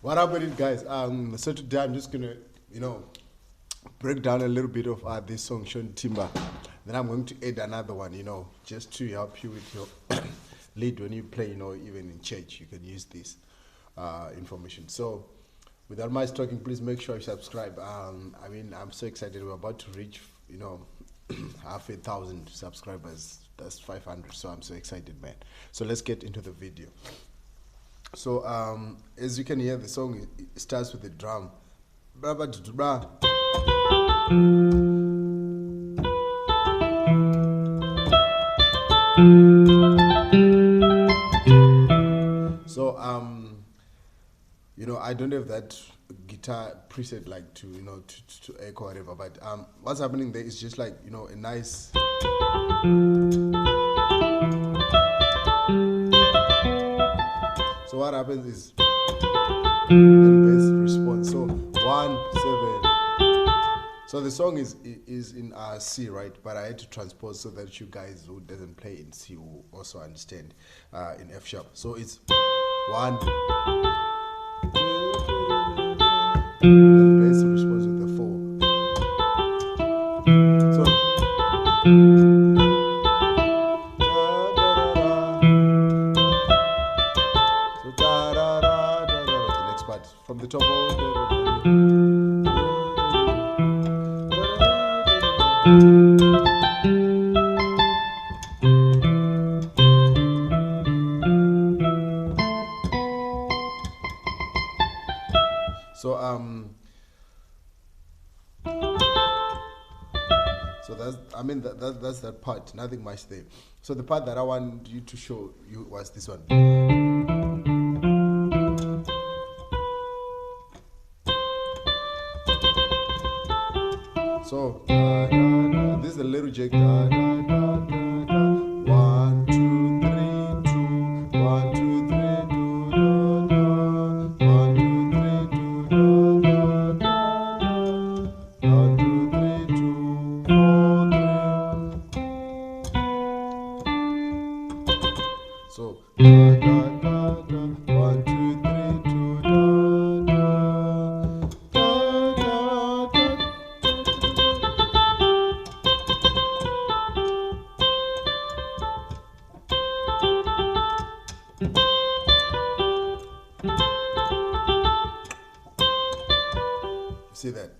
What happened, guys? So today I'm just gonna, break down a little bit of this song, SeanTimba. Then I'm going to add another one, just to help you with your lead when you play, even in church, you can use this information. So, without much talking, please make sure you subscribe. I'm so excited. We're about to reach, half 1,000 subscribers. That's 500. So I'm so excited, man. So let's get into the video. So as you can hear, the song it starts with the drum. So I don't have that guitar preset like to echo or whatever, but what's happening there is just like a nice so what happens is the bass response. So 1-7. So the song is in C, right? But I had to transpose so that you guys who doesn't play in C will also understand in F sharp. So it's 1. Then bass response with the 4. So the next part from the top. So that's that part. Nothing much there. So the part that I want you to show you was this one. So this is a little jig. 1, 2, 3, 2, 1, 2, 3, 2, 1, 2, 3, 2, 1, 2, 3, 2, 4, 3. So 1, 2, 3, 2. See that?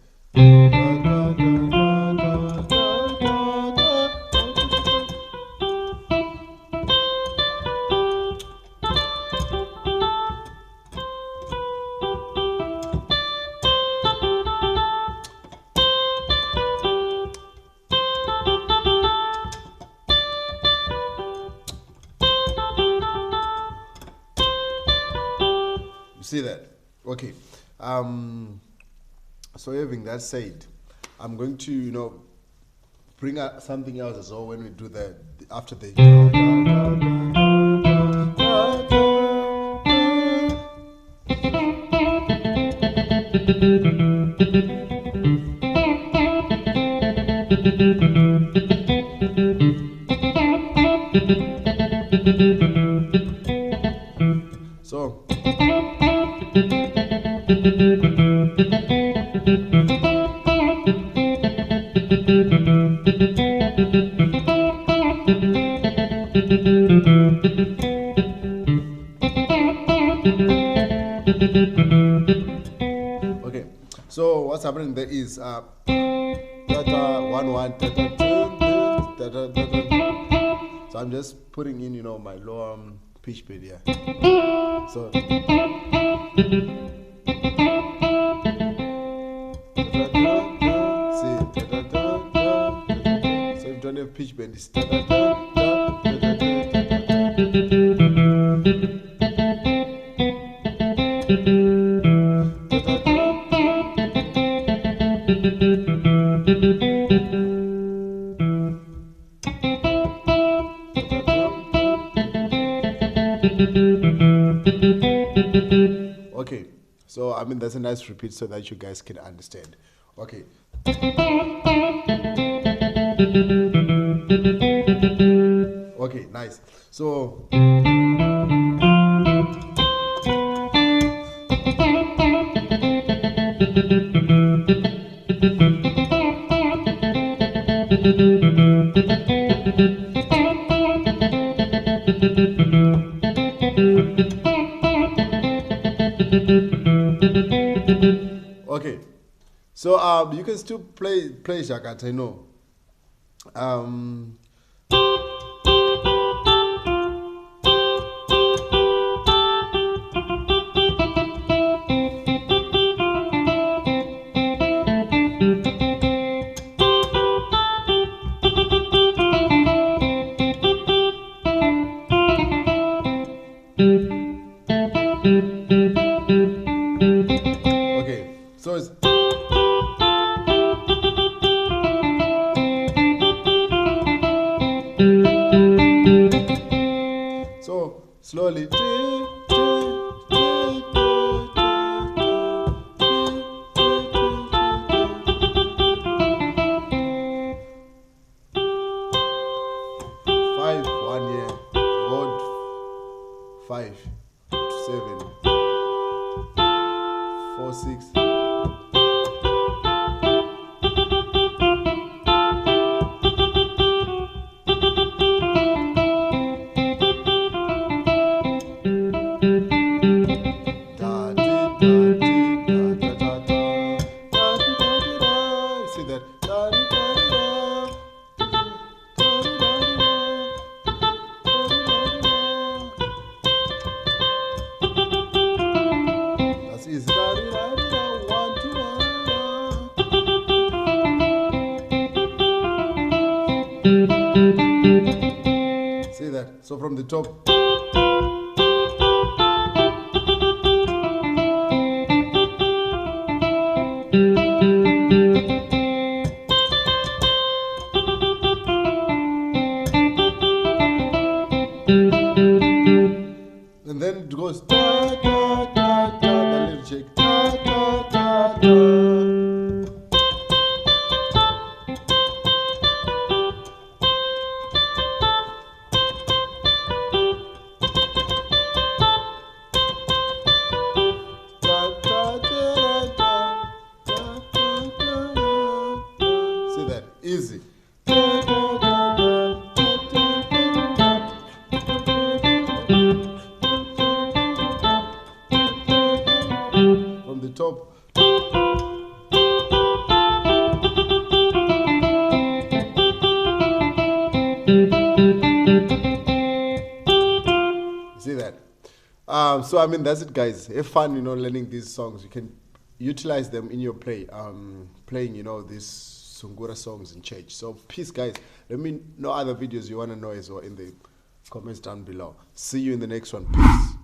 You see that? Okay. So having that said, I'm going to bring out something else as well when we do the after the so okay, so what's happening there is 1 1 so I'm just putting in my low pitch bit here. So so if you don't have pitch bend, it's okay. So that's a nice repeat so that you guys can understand. Okay. Okay, nice. So Okay, so you can still play Zhakata, I know. Okay, so it's so slowly. Five, 1 year, odd 5 to 7, 4, 6. See that? That's easy. See that? So from the top. And then it goes da da da da, the little shake da da da da. See that? Easy. From the top. See that? So I mean, that's it, guys. Have fun, learning these songs. You can utilize them in your playing, these sungura songs in church. So peace, guys. Let me know other videos you want to know as well in the comments down below. See you in the next one. Peace.